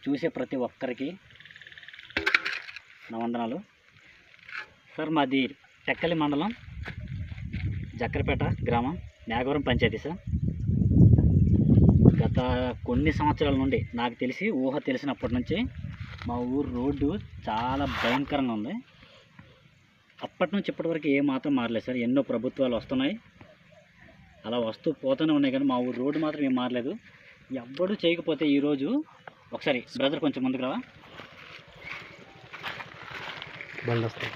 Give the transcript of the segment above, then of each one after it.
చూసే ప్రతి ఒక్కరికి నా వందనాలు సార్. మాది టెక్కలి మండలం జక్కరపేట గ్రామం నాగవరం పంచాయతీ సార్. గత కొన్ని సంవత్సరాల నుండి నాకు తెలిసి ఊహ తెలిసినప్పటి నుంచి మా ఊరు రోడ్డు చాలా భయంకరంగా ఉంది. అప్పటి నుంచి ఇప్పటివరకు ఏమాత్రం మారలేదు సార్. ఎన్నో ప్రభుత్వాలు వస్తున్నాయి, అలా వస్తూ పోతూనే ఉన్నాయి, కానీ మా ఊరు రోడ్డు మాత్రం ఏం మారలేదు. ఎవ్వడూ చేయకపోతే ఈరోజు ఒకసారి బ్రదర్ కొంచెం ముందుకు రావా. బండి వస్తుంది.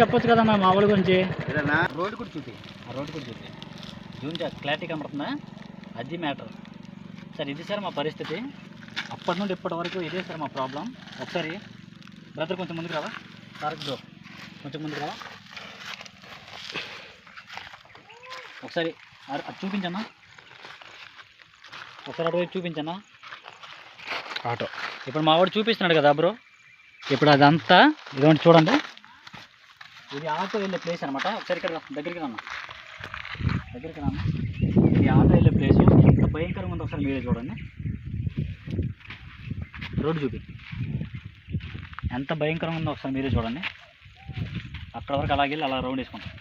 చెప్పొచ్చు కదా మా వాళ్ళ గురించి. రోడ్డు కూడా చూపి, ఆ రోడ్డు కూడా చూపి, జూమ్ క్లారిటీ కనబడుతుందా? అది మ్యాటర్ సార్. ఇది సార్ మా పరిస్థితి. అప్పటి నుండి ఇప్పటి వరకు ఇదే సార్ మా ప్రాబ్లం. ఒకసారి బ్రదర్ కొంచెం ముందుకు రావా. సార్ కొంచెం ముందుకు రావా. ఒకసారి అది చూపించన్నా, ఒకసారి అటువైపు చూపించన్నా ఆటో. ఇప్పుడు మా వాడు చూపిస్తున్నాడు కదా బ్రో. ఇప్పుడు అదంతా ఇటువంటి చూడండి, ఇది ఆటో వెళ్ళే ప్లేస్ అనమాట. ఒకసారి ఇక్కడ దగ్గరికి రాన్న. ఇది ఆటో వెళ్ళే ప్లేసు. ఎంత భయంకరంగా ఉందో ఒకసారి మీరే చూడండి. రోడ్డు చూపి ఎంత భయంకరంగా ఉందో ఒకసారి మీరే చూడండి. అక్కడ వరకు అలాగే వెళ్ళి అలా రౌండ్ వేసుకుంటాం.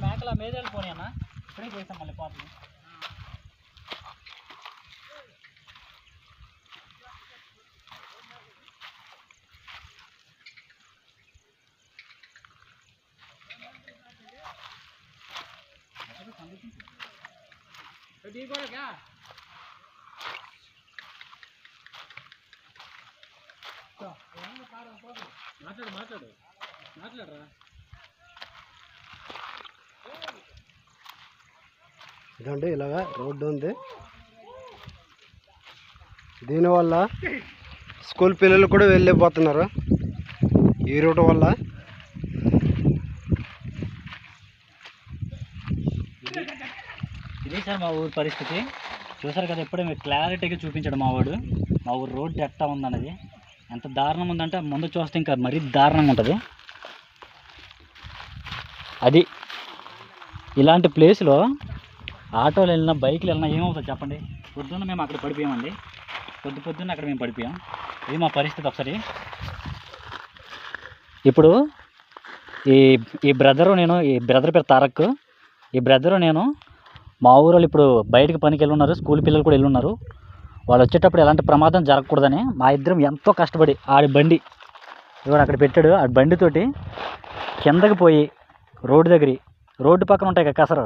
మేకల మీద వెళ్ళిపోయి అన్న, ఇప్పుడే చేస్తాం మళ్ళీ పాటలు. మాట్లాడరా. ఇదండి ఇలాగా రోడ్డు ఉంది. దీనివల్ల స్కూల్ పిల్లలు కూడా వెళ్ళిపోతున్నారు ఈ రూట్ వల్ల. ఇదే సార్ మా ఊరి పరిస్థితి. చూసారు కదా, ఎప్పుడే మీరు క్లారిటీగా చూపించాడు మా వాడు. మా ఊరు రోడ్డు ఎట్టా ఉందన్నది. ఎంత దారుణం ఉందంటే ముందు చూస్తే ఇంకా మరీ దారుణంగా ఉంటుంది. అది ఇలాంటి ప్లేస్లో ఆటోలు వెళ్ళినా బైకులు వెళ్ళినా ఏమవుతుంది చెప్పండి. పొద్దున్న మేము అక్కడ పడిపోయామండి, పొద్దున్న అక్కడ మేము పడిపోయాం. ఇది మా పరిస్థితి. ఒకసారి ఇప్పుడు ఈ బ్రదరు నేను, ఈ బ్రదర్ పేరు తారక్. ఈ బ్రదరు నేను మా ఊరు ఇప్పుడు బయటకు పనికి వెళ్ళి ఉన్నారు, స్కూల్ పిల్లలు కూడా వెళ్ళి ఉన్నారు. వాళ్ళు వచ్చేటప్పుడు ఎలాంటి ప్రమాదం జరగకూడదని మా ఇద్దరం ఎంతో కష్టపడి ఆడి బండి ఇవాడు అక్కడ పెట్టాడు. ఆ బండితోటి కిందకి పోయి రోడ్డు పక్కన ఉంటాయి కదా కసరు,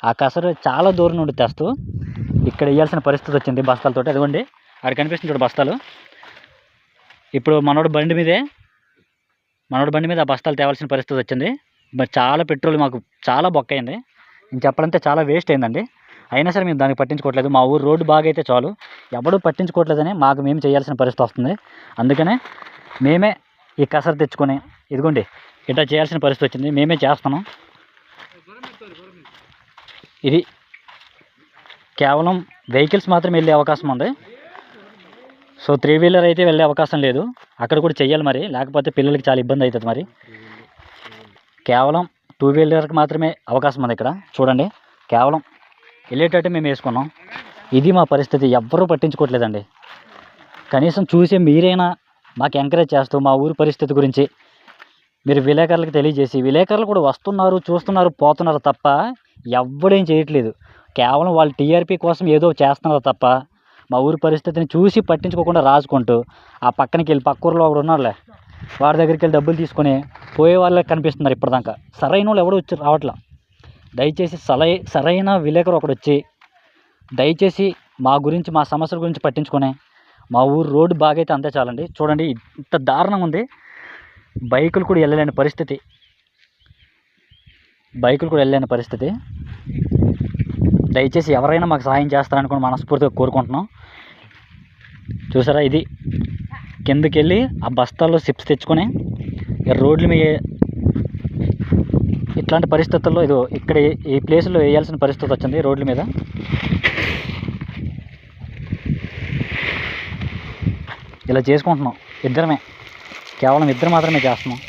ఆ కసరు చాలా దూరం నుండి తెస్తూ ఇక్కడ వేయాల్సిన పరిస్థితి వచ్చింది బస్తాలతోటి. అదిగోండి ఆడ కనిపిస్తుంది చూడు బస్తాలు. ఇప్పుడు మనోడు బండి మీద ఆ బస్తాలు తేవాల్సిన పరిస్థితి వచ్చింది. మరి చాలా పెట్రోల్ మాకు చాలా బొక్క అయింది. నేను చెప్పాలంటే చాలా వేస్ట్ అయిందండి. అయినా సరే మేము దానికి పట్టించుకోవట్లేదు. మా ఊరు రోడ్డు బాగా అయితే చాలు, ఎవడూ పట్టించుకోవట్లేదని మాకు మేము చేయాల్సిన పరిస్థితి వస్తుంది. అందుకనే మేమే ఈ కసరు తెచ్చుకొని ఇదిగోండి ఇట్లా చేయాల్సిన పరిస్థితి వచ్చింది. మేమే చేస్తున్నాం. ఇది కేవలం వెహికల్స్ మాత్రం వెళ్ళే అవకాశం ఉంది. సో 3 వీలర్ అయితే వెళ్ళే అవకాశం లేదు. అక్కడ కూడా చెయ్యాలి మరి, లేకపోతే పిల్లలకి చాలా ఇబ్బంది అవుతుంది. మరి కేవలం 2 వీలర్కి మాత్రమే అవకాశం ఉంది ఇక్కడ. చూడండి, కేవలం వెళ్ళేటట్టు మేము వేసుకున్నాం. ఇది మా పరిస్థితి. ఎవ్వరూ పట్టించుకోవట్లేదండి. కనీసం చూసే మీరైనా మాకు ఎంకరేజ్ చేస్తూ మా ఊరి పరిస్థితి గురించి మీరు విలేకరులకు తెలియజేసి, విలేకరులు కూడా వస్తున్నారు, చూస్తున్నారు, పోతున్నారు తప్ప ఎవ్వడేం చేయట్లేదు. కేవలం వాళ్ళు టీఆర్పీ కోసం ఏదో చేస్తున్నారు తప్ప మా ఊరి పరిస్థితిని చూసి పట్టించుకోకుండా రాసుకుంటూ ఆ పక్కనకి వెళ్ళి పక్క ఊరిలో ఒకడు ఉన్నారులే, వాడి దగ్గరికి వెళ్ళి డబ్బులు తీసుకొని పోయే వాళ్ళకి కనిపిస్తున్నారు. ఇప్పటిదాకా సరైన వాళ్ళు ఎవరు వచ్చి రావట్లా. దయచేసి సరైన విలేకరు ఒకడు వచ్చి దయచేసి మా గురించి, మా సమస్యల గురించి పట్టించుకొని మా ఊరు రోడ్డు బాగైతే అంతే చాలండి. చూడండి ఇంత దారుణంగా ఉంది. బైకులు కూడా వెళ్ళలేని పరిస్థితి. దయచేసి ఎవరైనా మాకు సహాయం చేస్తారనుకుని మనస్ఫూర్తిగా కోరుకుంటున్నాం. చూసారా, ఇది కిందకి వెళ్ళి ఆ బస్తాల్లో చిప్స్ తెచ్చుకొని రోడ్ల మీద ఇట్లాంటి పరిస్థితుల్లో ఇదో ఇక్కడ ఈ ప్లేస్లో వేయాల్సిన పరిస్థితి వచ్చింది రోడ్ల మీద. ఇలా చేసుకుంటున్నాం ఇద్దరమే, కేవలం ఇద్దరు మాత్రమే చేస్తున్నాం.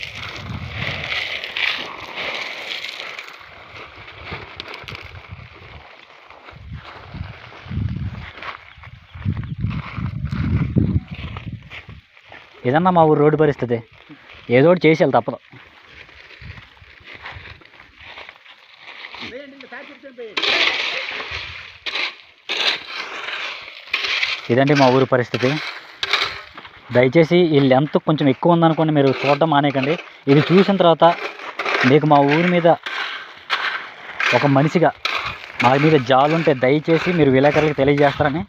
ఏదన్నా మా ఊరు రోడ్డు పరిస్థితి, ఏదో ఒకటి చేసి వెళ్తా తప్పదు. ఇదండి మా ఊరు పరిస్థితి. దయచేసి ఈ లెంత్ కొంచెం ఎక్కువ ఉందనుకోండి, మీరు చూడటం మానేయకండి. ఇది చూసిన తర్వాత మీకు మా ఊరి మీద ఒక మనిషిగా మా మీద జాలుంటే దయచేసి మీరు విలేకరులకు తెలియజేస్తారని,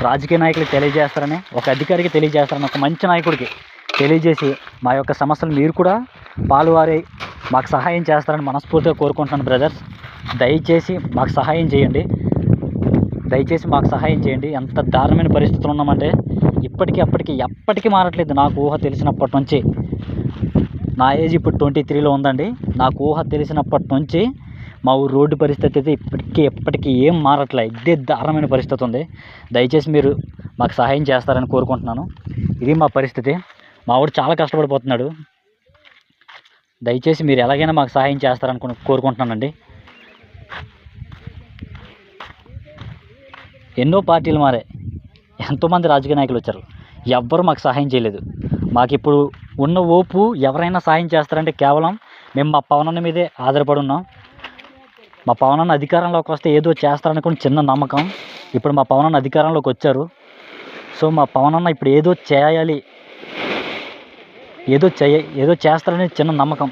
రాజకీయ నాయకులకు తెలియజేస్తారని, ఒక అధికారికి తెలియజేస్తారని, ఒక మంచి నాయకుడికి తెలియజేసి మా యొక్క సమస్యలు మీరు కూడా పాలువారి మాకు సహాయం చేస్తారని మనస్ఫూర్తిగా కోరుకుంటున్నాను. బ్రదర్స్, దయచేసి మాకు సహాయం చేయండి, దయచేసి మాకు సహాయం చేయండి. ఎంత దారుణమైన పరిస్థితులు ఉన్నామంటే అప్పటికి ఎప్పటికీ మారట్లేదు. నాకు ఊహ తెలిసినప్పటి నుంచి, నా ఏజ్ ఇప్పుడు 23లో ఉందండి. నాకు ఊహ తెలిసినప్పటి నుంచి మా ఊరు రోడ్డు పరిస్థితి అయితే ఎప్పటికీ ఏం మారట్లే. ఇదే దారుణమైన పరిస్థితి ఉంది. దయచేసి మీరు మాకు సహాయం చేస్తారని కోరుకుంటున్నాను. ఇది మా పరిస్థితి. మా వాడు చాలా కష్టపడిపోతున్నాడు. దయచేసి మీరు ఎలాగైనా మాకు సహాయం చేస్తారని కోరుకుంటున్నానండి. ఎన్నో పార్టీలు మారే, ఎంతోమంది రాజకీయ నాయకులు వచ్చారు, ఎవ్వరూ మాకు సహాయం చేయలేదు. మాకు ఇప్పుడు ఉన్న ఓపు ఎవరైనా సహాయం చేస్తారంటే కేవలం మేము మా పవనన్న మీదే ఆధారపడి ఉన్నాం. మా పవనన్న అధికారంలోకి వస్తే ఏదో చేస్తారనుకుని చిన్న నమ్మకం. ఇప్పుడు మా పవనన్న అధికారంలోకి వచ్చారు. సో మా పవనన్న ఇప్పుడు ఏదో చేయాలి, ఏదో చేస్తారని చిన్న నమ్మకం.